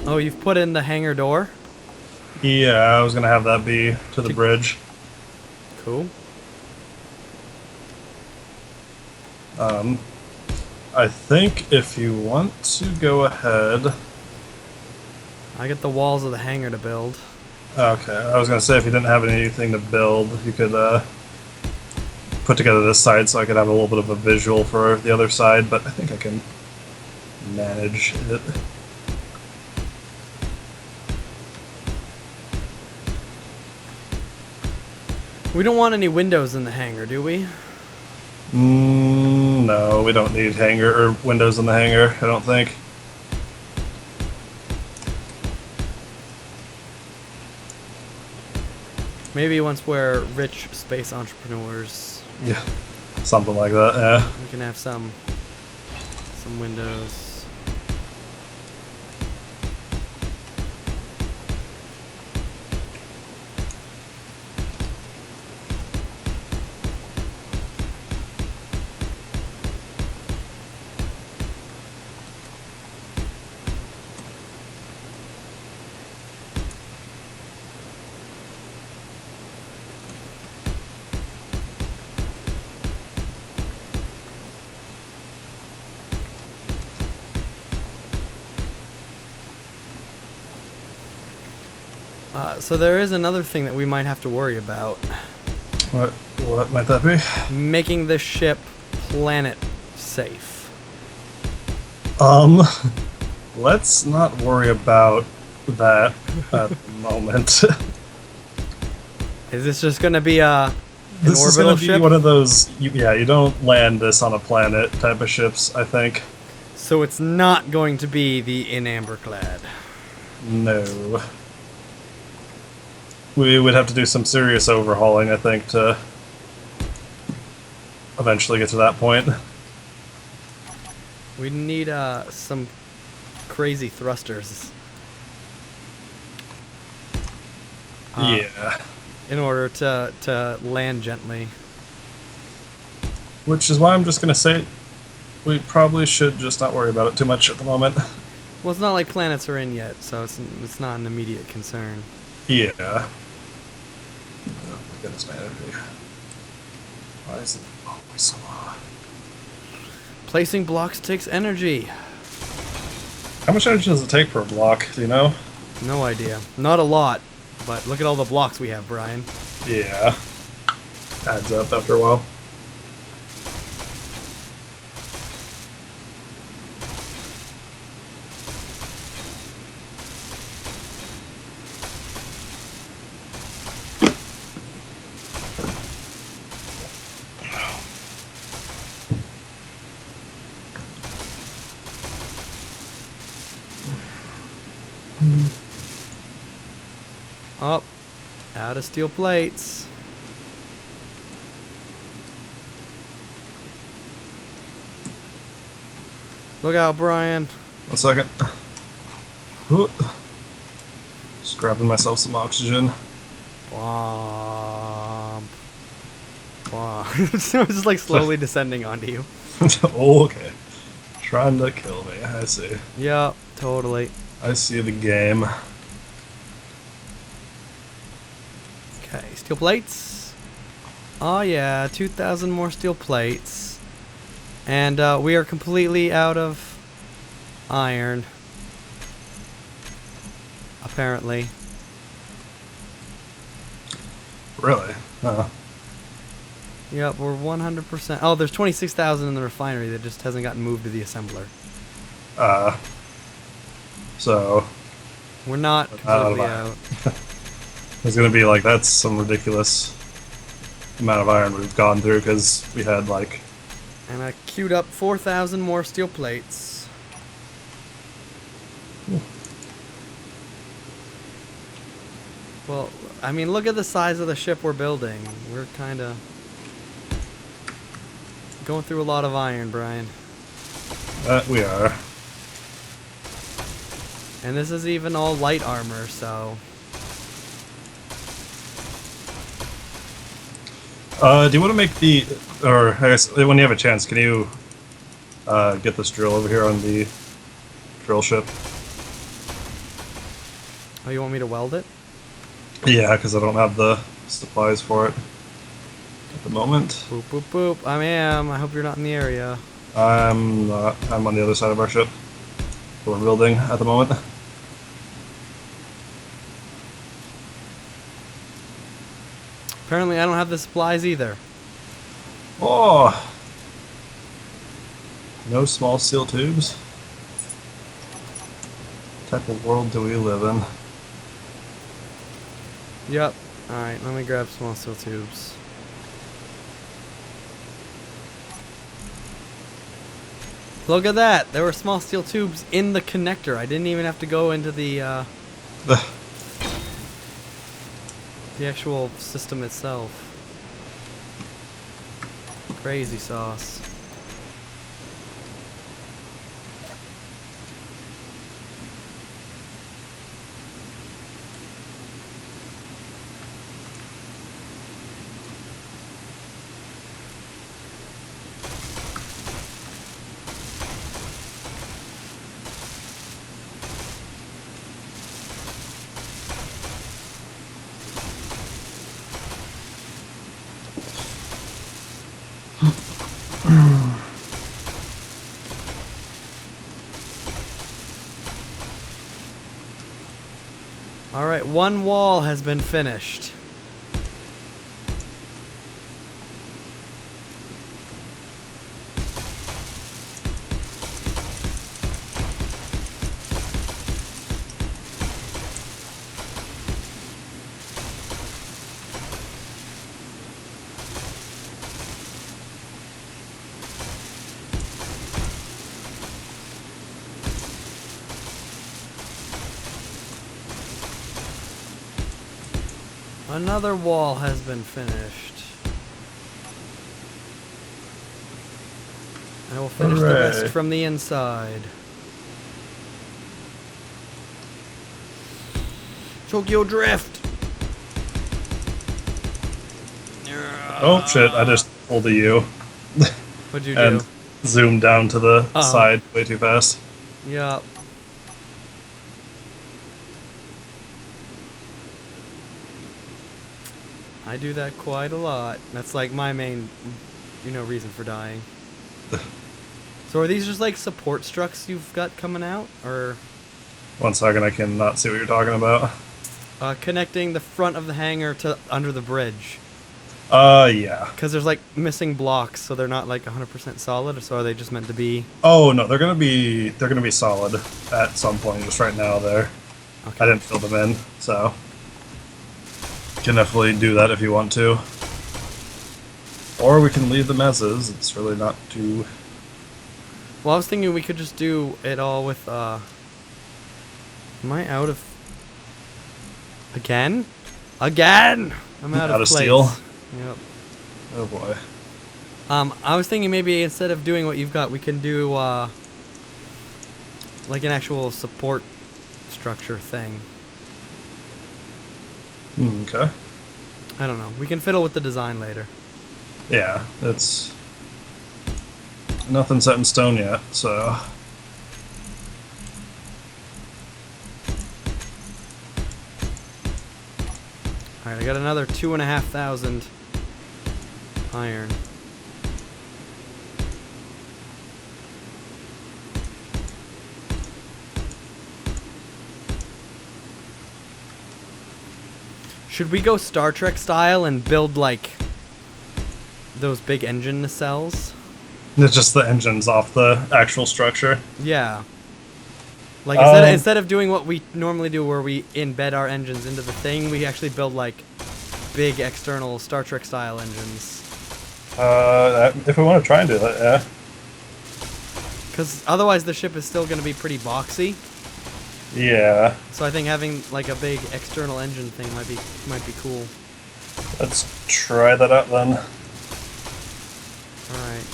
Oh, you've put in the hangar door? Yeah, I was gonna have that be to the bridge. Cool. Um, I think if you want to go ahead. I get the walls of the hangar to build. Okay, I was gonna say if you didn't have anything to build, you could put together this side so I could have a little bit of a visual for the other side, but I think I can manage it. We don't want any windows in the hangar, do we? No, we don't need hangar or windows in the hangar, I don't think. Maybe once we're rich space entrepreneurs, Yeah, something like that, yeah. we can have some windows. So there is another thing that we might have to worry about. What, what might that be? Making this ship planet safe. Um, let's not worry about that at the moment. Is this just gonna be an This is orbital going to be ship? one of those, yeah, you don't land this on a planet type of ships, I think. So it's not going to be the in amberclad. No. We would have to do some serious overhauling, I think, to eventually get to that point. We need some crazy thrusters. Yeah. In order to land gently. Which is why I'm just going to say we probably should just not worry about it too much at the moment. Well, it's not like planets are in yet, so it's not an immediate concern. Yeah. Oh my goodness, man. Why is it always so low? Placing blocks takes energy. How much energy does it take per block, do you know? No idea. Not a lot, but look at all the blocks we have, Brian. Yeah. Adds up after a while. Up. Out of steel plates. Look out, Brian. 1 second. Ooh. Just grabbing myself some oxygen. Womp. Womp. So it's just like slowly descending onto you. Oh, okay. Trying to kill me, I see. Yep, totally. I see the game. Okay, steel plates. Oh yeah, 2,000 more steel plates. And we are completely out of iron. Apparently. Really? Huh. Yep, we're 100%. Oh, there's 26,000 in the refinery that just hasn't gotten moved to the assembler. Uh, so, We're not completely out. it's gonna be like, that's some ridiculous amount of iron we've gone through, because we had, like... And I queued up 4,000 more steel plates. Well, I mean, look at the size of the ship we're building. We're kind of going through a lot of iron, Brian. we are. And this is even all light armor, so... Do you want to make the... Or, I guess, when you have a chance, can you get this drill over here on the drill ship? Oh, you want me to weld it? Yeah, because I don't have the supplies for it at the moment. Boop, boop, boop. I am. I hope you're not in the area. I'm not. I'm on the other side of our ship. We're building at the moment. Apparently, I don't have the supplies either. Oh! No small steel tubes? What type of world do we live in? Yep. Alright, let me grab small steel tubes. Look at that! There were small steel tubes in the connector. I didn't even have to go into the actual system itself. Crazy sauce. Alright, one wall has been finished. Another wall has been finished. I will finish the rest Hooray. from the inside. Tokyo Drift! Oh shit, I just pulled a U. What'd you do? And zoomed down to the Oh. side way too fast. Yup. I do that quite a lot. That's like my main, reason for dying. So are these just like support structs you've got coming out? Or 1 second, I cannot see what you're talking about. connecting the front of the hangar to under the bridge? Yeah. Because there's like missing blocks, so they're not like 100% solid, or so are they just meant to be? Oh no, they're gonna be solid at some point. Just right now, there. Okay. I didn't fill them in, so can definitely do that if you want to. Or we can leave them as is. It's really not too. Well, I was thinking we could just do it all with, Am I out of... Again? Again! I'm out of plates. steel? Yep. Oh boy. I was thinking maybe instead of doing what you've got, we can do, like an actual support structure thing. Okay. I don't know. We can fiddle with the design later. Yeah, it's nothing set in stone yet, so. Alright, I got another 2,500 iron. Should we go Star Trek style and build like those big engine nacelles? It's just the engines off the actual structure. Yeah. Like instead of doing what we normally do where we embed our engines into the thing, we actually build like big external Star Trek style engines. If we want to try and do that, yeah. Because otherwise the ship is still going to be pretty boxy. Yeah. So I think having like a big external engine thing might be cool. Let's try that out then. Alright.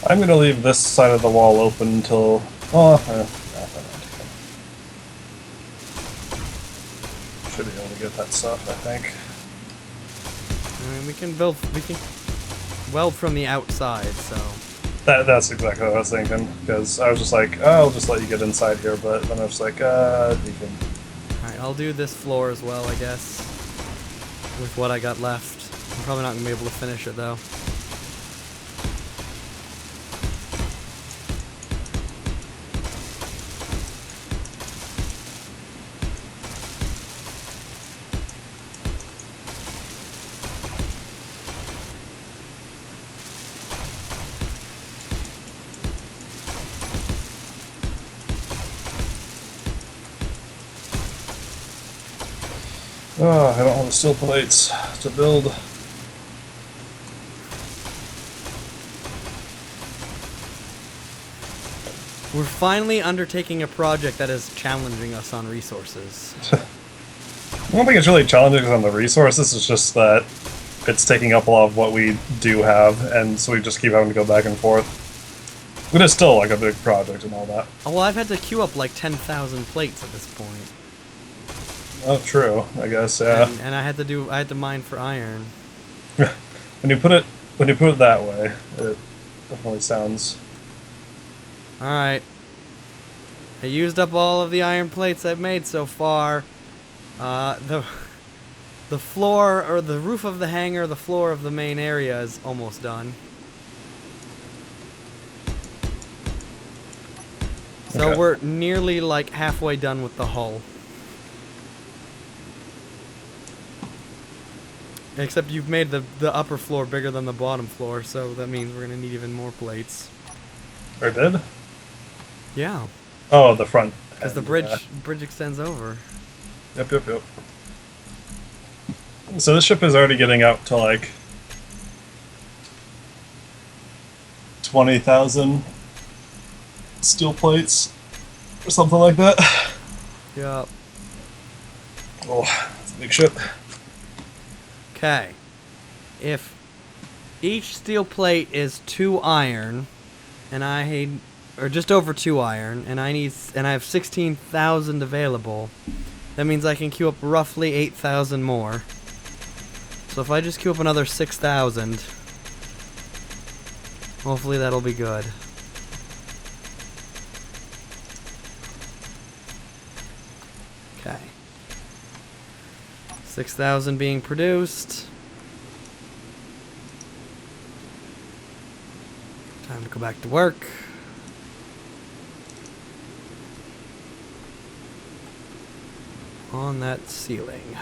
I'm gonna leave this side of the wall open until. Should be able to get that stuff, I think. I mean, we can weld from the outside, so. That's exactly what I was thinking, because I was just like, oh, I'll just let you get inside here, but then I was like, you can. Alright, I'll do this floor as well, I guess. With what I got left. I'm probably not going to be able to finish it, though. Oh, I don't have the steel plates to build. We're finally undertaking a project that is challenging us on resources. I don't think it's really challenging on the resources, it's just that it's taking up a lot of what we do have, and so we just keep having to go back and forth. But it's still like a big project and all that. Oh, well, I've had to queue up like 10,000 plates at this point. Oh, true, I guess, yeah. And I had to mine for iron. when you put it that way, it definitely sounds. Alright. I used up all of the iron plates I've made so far. The floor, or the roof of the hangar, the floor of the main area is almost done. So Okay. we're nearly like halfway done with the hull. Except you've made the upper floor bigger than the bottom floor, so that means we're gonna need even more plates. Or did? Yeah, Oh, the front. because the bridge extends over. Yep. So this ship is already getting up to like 20,000 steel plates or something like that. Yeah. Oh, it's a big ship. Okay. If each steel plate is 2 iron, and or just over 2 iron, and I have 16,000 available, that means I can queue up roughly 8,000 more. So if I just queue up another 6,000, hopefully that'll be good. Okay. 6,000 being produced. Time to go back to work. On that ceiling.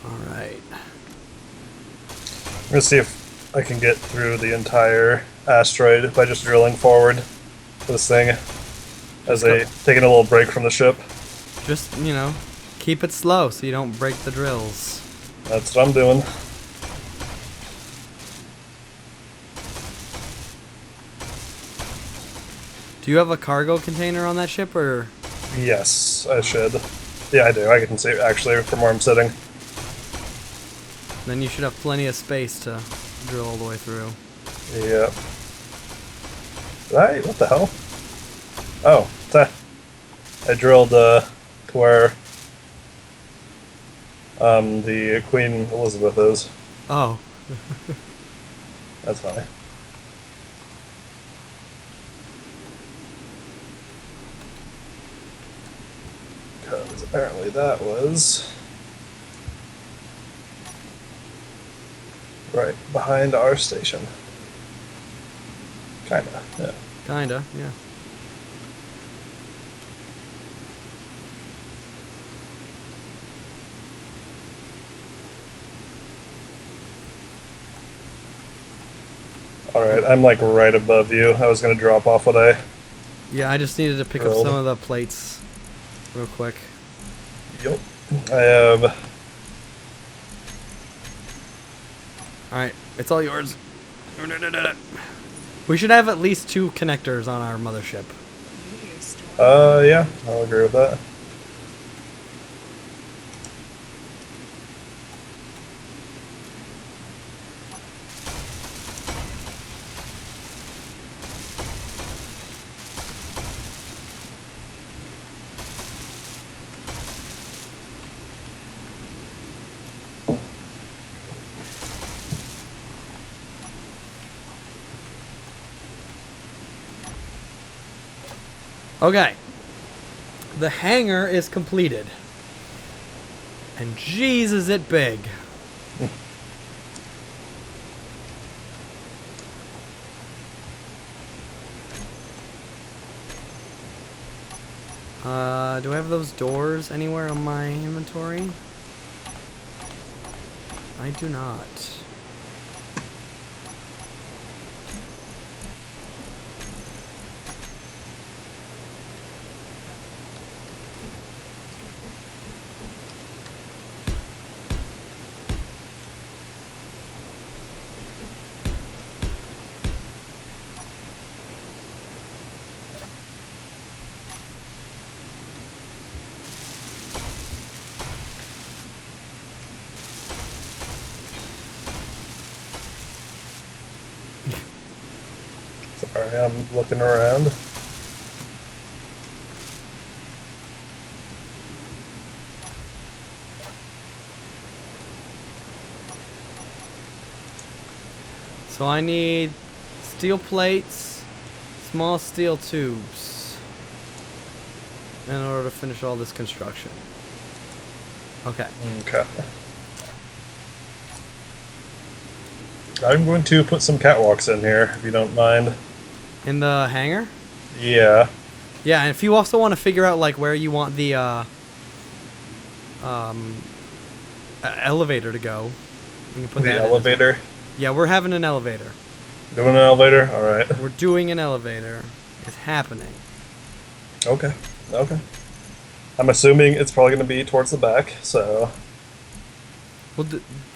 Alright. I'm gonna see if I can get through the entire asteroid by just drilling forward this thing as taking a little break from the ship. Just, keep it slow so you don't break the drills. That's what I'm doing. Do you have a cargo container on that ship, or? Yes, I should. Yeah, I do. I can see actually from where I'm sitting. Then you should have plenty of space to drill all the way through. Yep. Right? What the hell? Oh, I drilled to where the Queen Elizabeth is. Oh. That's funny. Because apparently that was right behind our station. Kinda, yeah. Kinda, yeah. Alright, I'm like right above you. I was gonna drop off what I Yeah, I just needed to pick up drilled. some of the plates real quick. Yep. I have. Alright, it's all yours. We should have at least 2 connectors on our mothership. Yeah, I'll agree with that. Okay. The hangar is completed. And jeez, is it big. Do I have those doors anywhere on my inventory? I do not. Sorry, I'm looking around. So I need steel plates, small steel tubes, in order to finish all this construction. Okay. Okay. I'm going to put some catwalks in here, if you don't mind. In the hangar? Yeah. Yeah, and if you also want to figure out like where you want the elevator to go, you can put The that in as well. elevator. Yeah, we're having an elevator. Doing an elevator? Alright. We're doing an elevator. It's happening. Okay. Okay. I'm assuming it's probably going to be towards the back, so. Well,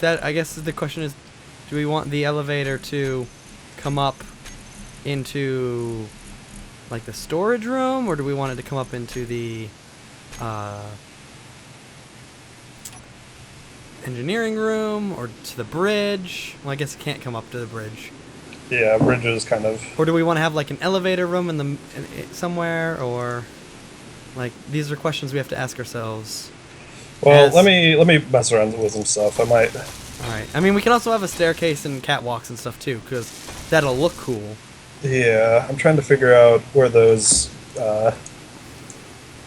that I guess the question is, do we want the elevator to come up into like the storage room, or do we want it to come up into the engineering room, or to the bridge? Well, I guess it can't come up to the bridge. Yeah, bridges kind of. Or do we want to have like an elevator room somewhere, or like these are questions we have to ask ourselves. Well, let me mess around with some stuff. I might. All right. I mean, we can also have a staircase and catwalks and stuff too, because that'll look cool. Yeah, I'm trying to figure out where those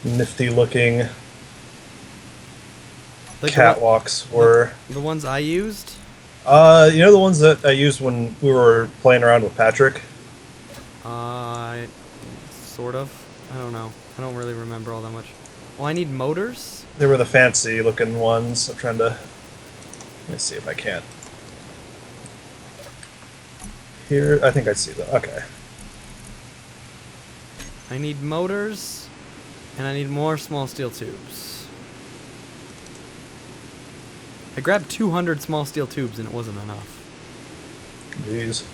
nifty-looking Like catwalks were. the ones I used. You know the ones that I used when we were playing around with Patrick? Sort of. I don't know. I don't really remember all that much. Well, I need motors. They were the fancy-looking ones. I'm trying to. Let me see if I can't. Here, I think I see them. Okay. I need motors, and I need more small steel tubes. I grabbed 200 small steel tubes, and it wasn't enough. Jeez.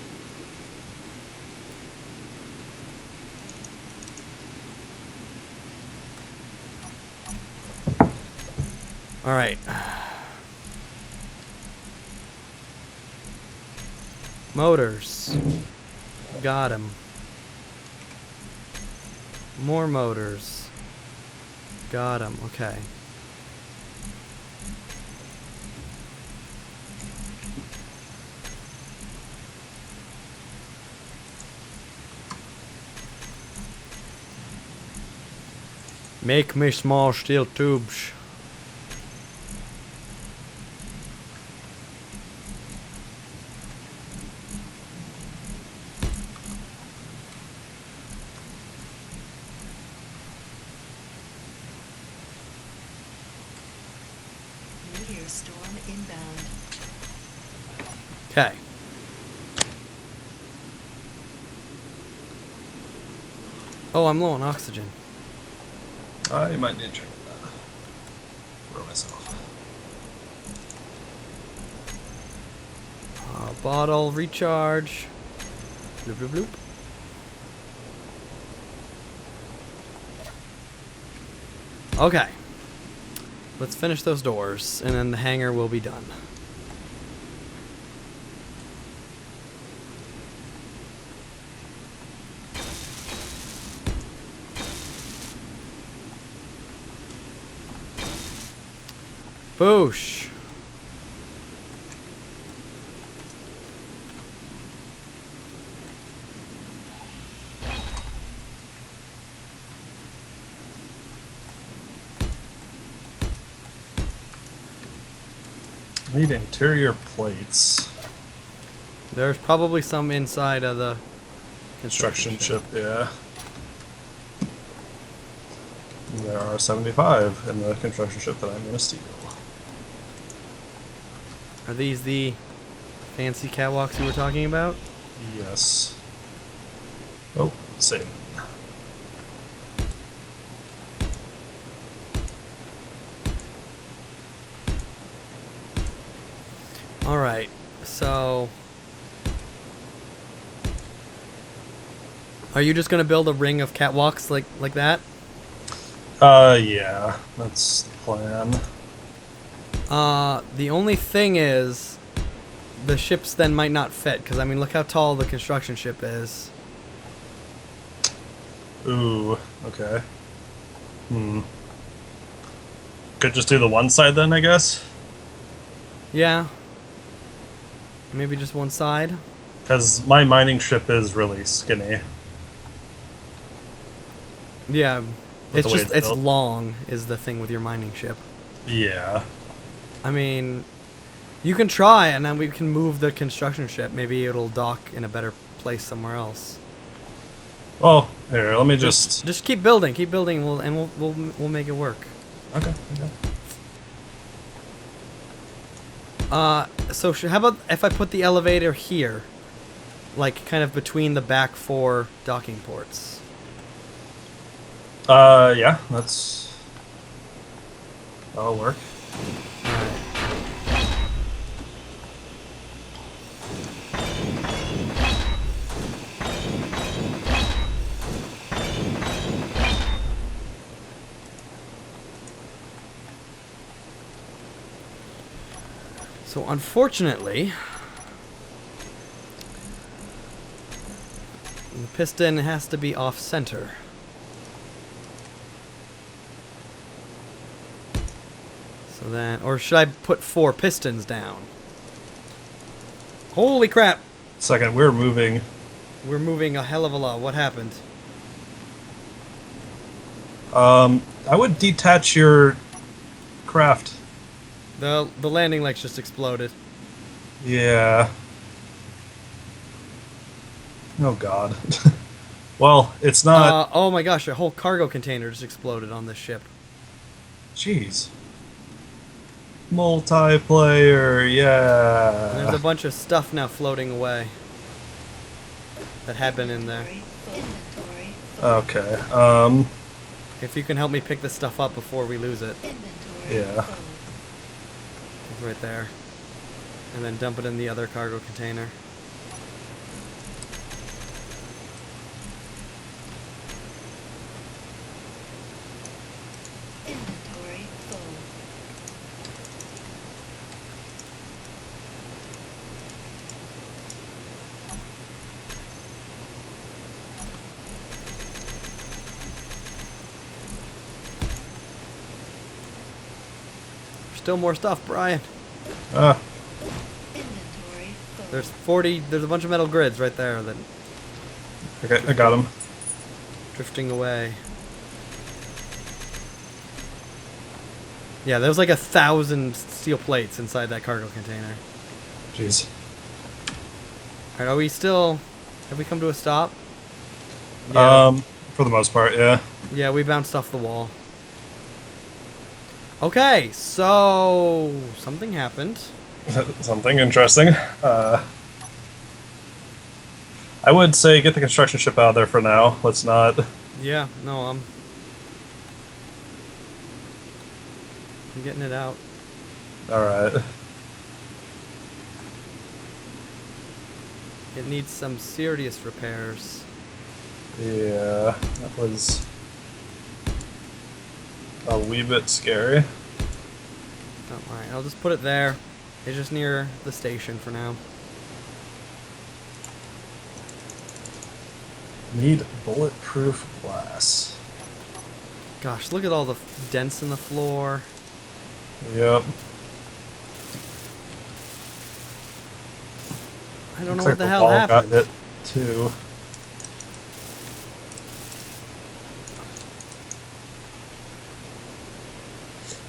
All right. Motors. Got him. More motors. Got him. Okay. Make me small steel tubes. Meteor storm inbound. Okay. Oh, I'm low on oxygen. You might need to check that. For myself. Bottle recharge. Bloop, bloop, bloop. Okay. Let's finish those doors, and then the hangar will be done. Boosh. Need interior plates. There's probably some inside of the Construction ship, yeah. There are 75 in the construction ship that I'm going to steal. Are these the fancy catwalks you were talking about? Yes. Oh, save. Alright, so... Are you just gonna build a ring of catwalks like that? Yeah, that's the plan. The only thing is... The ships then might not fit, because I mean, look how tall the construction ship is. Ooh, okay. Could just do the one side then, I guess? Yeah. Maybe just one side? Because my mining ship is really skinny. Yeah. With It's the way just, it's it's built. long is the thing with your mining ship. Yeah. I mean, you can try, and then we can move the construction ship. Maybe it'll dock in a better place somewhere else. Well, here, let me just... Just keep building, and we'll make it work. Okay, So how about if I put the elevator here, like kind of between the back 4 docking ports? Yeah, that'll work. So unfortunately, the piston has to be off center. So then, or should I put 4 pistons down? Holy crap! Second, we're moving. We're moving a hell of a lot. What happened? I would detach your craft. The landing lights just exploded. Yeah. Oh god. Well, it's not... Oh my gosh, a whole cargo container just exploded on this ship. Jeez. Multiplayer, And there's yeah. a bunch of stuff now floating away that had been in there. Inventory. Okay, If you can help me pick this stuff up before we lose it. Inventory. Yeah. Full. It's right there. And then dump it in the other cargo container. Inventory. Full. Still more stuff, Brian. Inventory. Full. There's a bunch of metal grids right there that okay, I got him. drifting away. Yeah, there's like 1,000 steel plates inside that cargo container. Jeez. Alright, are we still... Have we come to a stop? For the most part, yeah. Yeah, we bounced off the wall. Okay, so... Something happened. Something interesting. I would say get the construction ship out of there for now. Let's not... Yeah, no, I'm getting it out. Alright. It needs some serious repairs. Yeah, that was... a wee bit scary. Oh, alright, I'll just put it there. It's just near the station for now. Need bulletproof glass. Gosh, look at all the dents in the floor. Yep. I don't know Looks what like the the hell wall happened. got hit too.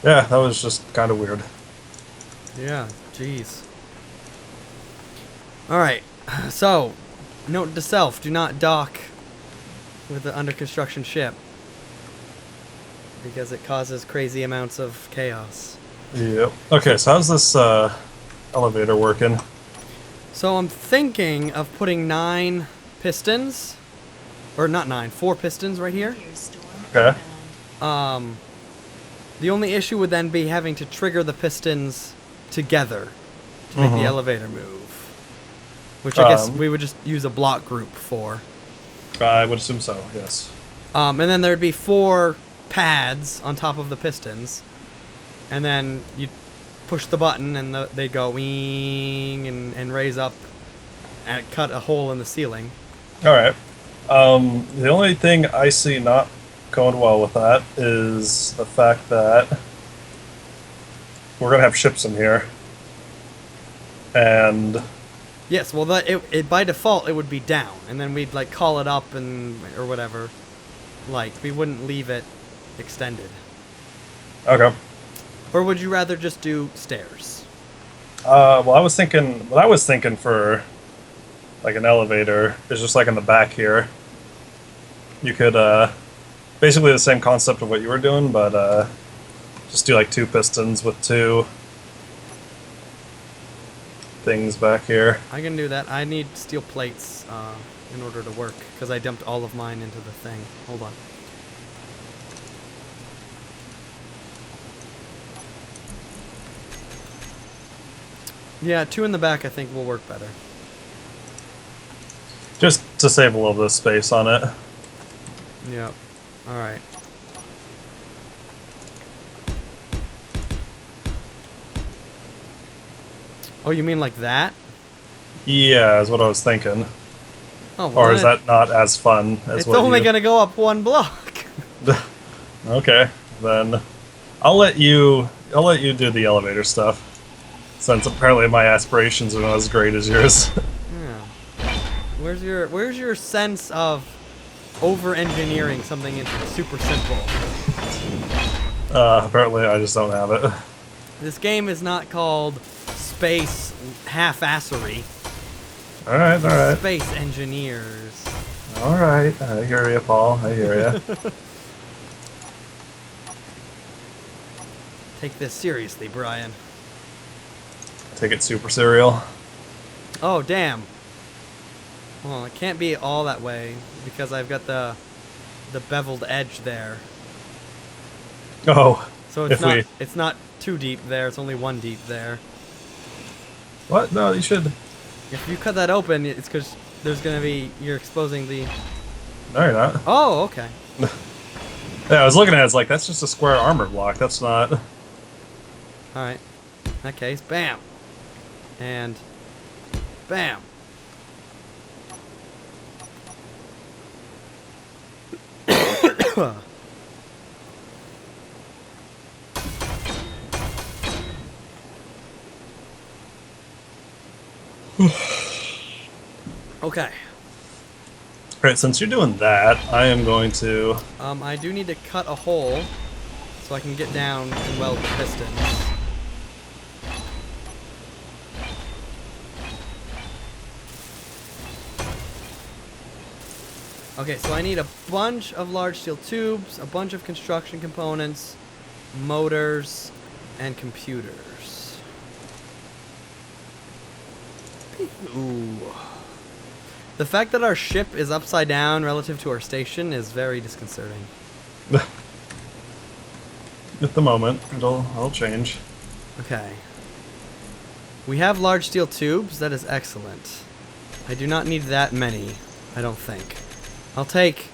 Yeah, that was just kind of weird. Yeah, jeez. Alright, so, note to self, do not dock with the under construction ship. Because it causes crazy amounts of chaos. Yep. Okay, so how's this elevator working? So I'm thinking of putting 9 pistons. Or not 9, 4 pistons right here. Here's storm Okay. inbound. The only issue would then be having to trigger the pistons together to make the elevator move. Which I guess we would just use a block group for. I would assume so, yes. And then there'd be 4 pads on top of the pistons. And then you push the button and they go wing and raise up and cut a hole in the ceiling. Alright. The only thing I see not going well with that is the fact that we're going to have ships in here. And Yes, well, it by default it would be down, and then we'd like call it up or whatever. Like we wouldn't leave it extended. okay. Or would you rather just do stairs? Well, what I was thinking for like an elevator is just like in the back here. You could basically the same concept of what you were doing, but just do like 2 pistons with 2 things back here. I can do that. I need steel plates in order to work because I dumped all of mine into the thing. Hold on. Yeah, 2 in the back I think will work better. Just to save a little bit of space on it. Yep. Alright. Oh, you mean like that? Yeah, is what I was thinking. Oh, well, Or is then that not as fun as it's what only you... gonna go up 1 block. Okay, then I'll let you do the elevator stuff. Since apparently my aspirations are not as great as yours. Yeah. Where's your sense of over-engineering something into super simple? Apparently I just don't have it. This game is not called Space Half-Assery. Alright. Space Engineers. Alright, I hear you, Paul. I hear you. Take this seriously, Brian. Take it super serial. Oh, damn. Well, it can't be all that way because I've got the beveled edge there. Oh, So it's not too deep there. It's only 1 deep there. what? No, you should... If you cut that open, it's because you're exposing the... No, you're not. Oh, okay. Yeah, I was looking at it, it's like, that's just a square armor block. That's not... Alright. In that case, bam. And bam. Okay. Alright, since you're doing that, I am going to... I do need to cut a hole so I can get down and weld the pistons. Okay, so I need a bunch of large steel tubes, a bunch of construction components, motors, and computers. Ooh. The fact that our ship is upside down relative to our station is very disconcerting. At the moment, it'll change. Okay. We have large steel tubes. That is excellent. I do not need that many, I don't think. I'll take...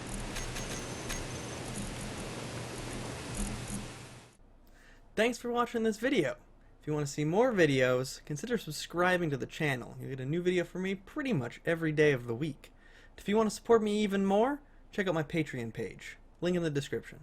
Thanks for watching this video. If you want to see more videos, consider subscribing to the channel. You'll get a new video from me pretty much every day of the week. If you want to support me even more, check out my Patreon page. Link in the description.